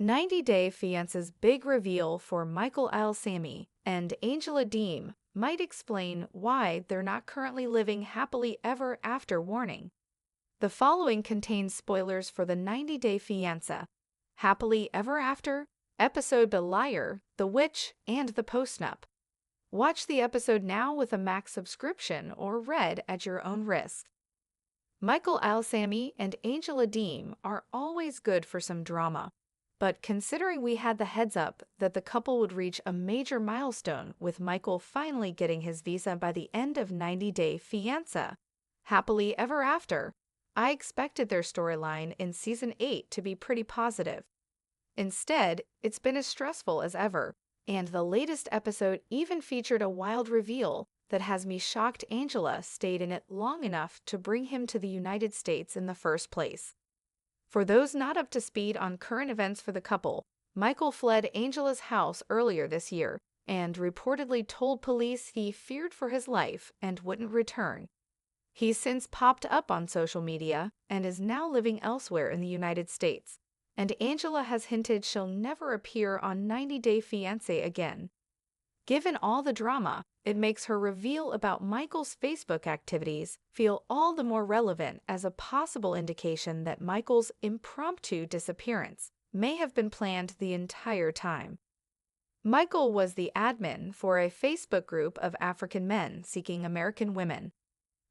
90-Day Fiance's big reveal for Ilesanmi and Angela Deem might explain why they're not currently living happily ever after. Warning. The following contains spoilers for the 90-Day Fiance, Happily Ever After, episode The Liar, The Witch, and The Postnup. Watch the episode now with a Max subscription or read at your own risk. Ilesanmi and Angela Deem are always good for some drama. But considering we had the heads up that the couple would reach a major milestone with Michael finally getting his visa by the end of 90-Day Fiance, Happily Ever After, I expected their storyline in Season 8 to be pretty positive. Instead, it's been as stressful as ever, and the latest episode even featured a wild reveal that has me shocked Angela stayed in it long enough to bring him to the United States in the first place. For those not up to speed on current events for the couple, Michael fled Angela's house earlier this year and reportedly told police he feared for his life and wouldn't return. He's since popped up on social media and is now living elsewhere in the United States, and Angela has hinted she'll never appear on 90-Day Fiance again. Given all the drama, it makes her reveal about Michael's Facebook activities feel all the more relevant as a possible indication that Michael's impromptu disappearance may have been planned the entire time. Michael was the admin for a Facebook group of African men seeking American women.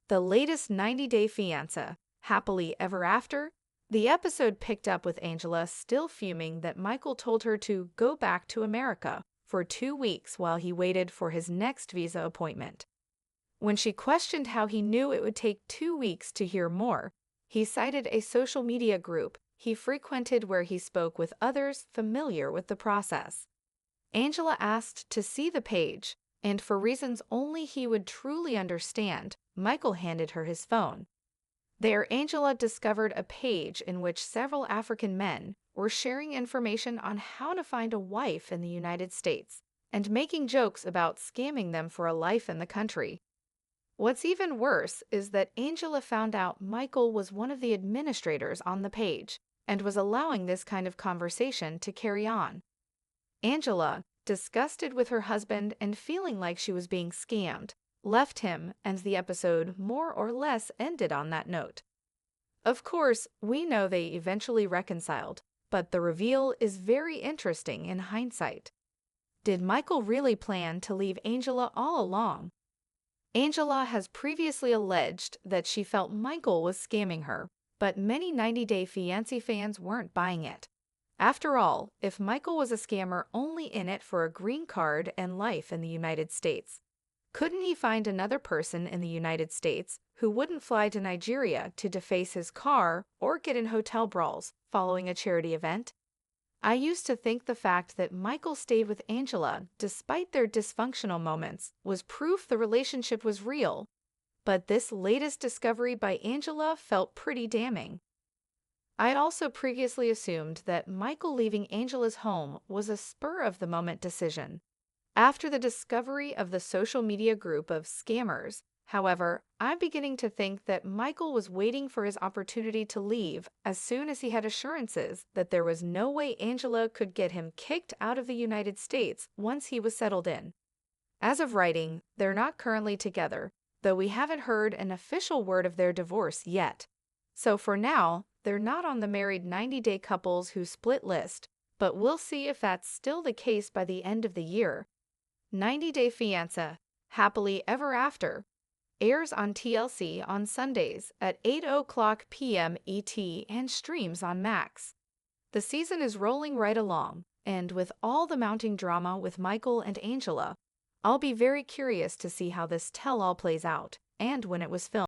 The latest 90-Day Fiance, Happily Ever After, the episode picked up with Angela still fuming that Michael told her to go back to America for 2 weeks while he waited for his next visa appointment. When she questioned how he knew it would take 2 weeks to hear more, he cited a social media group he frequented where he spoke with others familiar with the process. Angela asked to see the page, and for reasons only he would truly understand, Michael handed her his phone. There, Angela discovered a page in which several African men were sharing information on how to find a wife in the United States and making jokes about scamming them for a life in the country. What's even worse is that Angela found out Michael was one of the administrators on the page and was allowing this kind of conversation to carry on. Angela, disgusted with her husband and feeling like she was being scammed, left him, and the episode more or less ended on that note. Of course, we know they eventually reconciled, but the reveal is very interesting in hindsight. Did Michael really plan to leave Angela all along? Angela has previously alleged that she felt Michael was scamming her, but many 90-Day Fiance fans weren't buying it. After all, if Michael was a scammer only in it for a green card and life in the United States, couldn't he find another person in the United States who wouldn't fly to Nigeria to deface his car or get in hotel brawls following a charity event? I used to think the fact that Michael stayed with Angela despite their dysfunctional moments was proof the relationship was real, but this latest discovery by Angela felt pretty damning. I had also previously assumed that Michael leaving Angela's home was a spur-of-the-moment decision. After the discovery of the social media group of scammers, however, I'm beginning to think that Michael was waiting for his opportunity to leave as soon as he had assurances that there was no way Angela could get him kicked out of the United States once he was settled in. As of writing, they're not currently together, though we haven't heard an official word of their divorce yet. So for now, they're not on the married 90-day couples who split list, but we'll see if that's still the case by the end of the year. 90-Day Fiance, Happily Ever After, airs on TLC on Sundays at 8:00 p.m. ET and streams on Max. The season is rolling right along, and with all the mounting drama with Michael and Angela, I'll be very curious to see how this tell-all plays out and when it was filmed.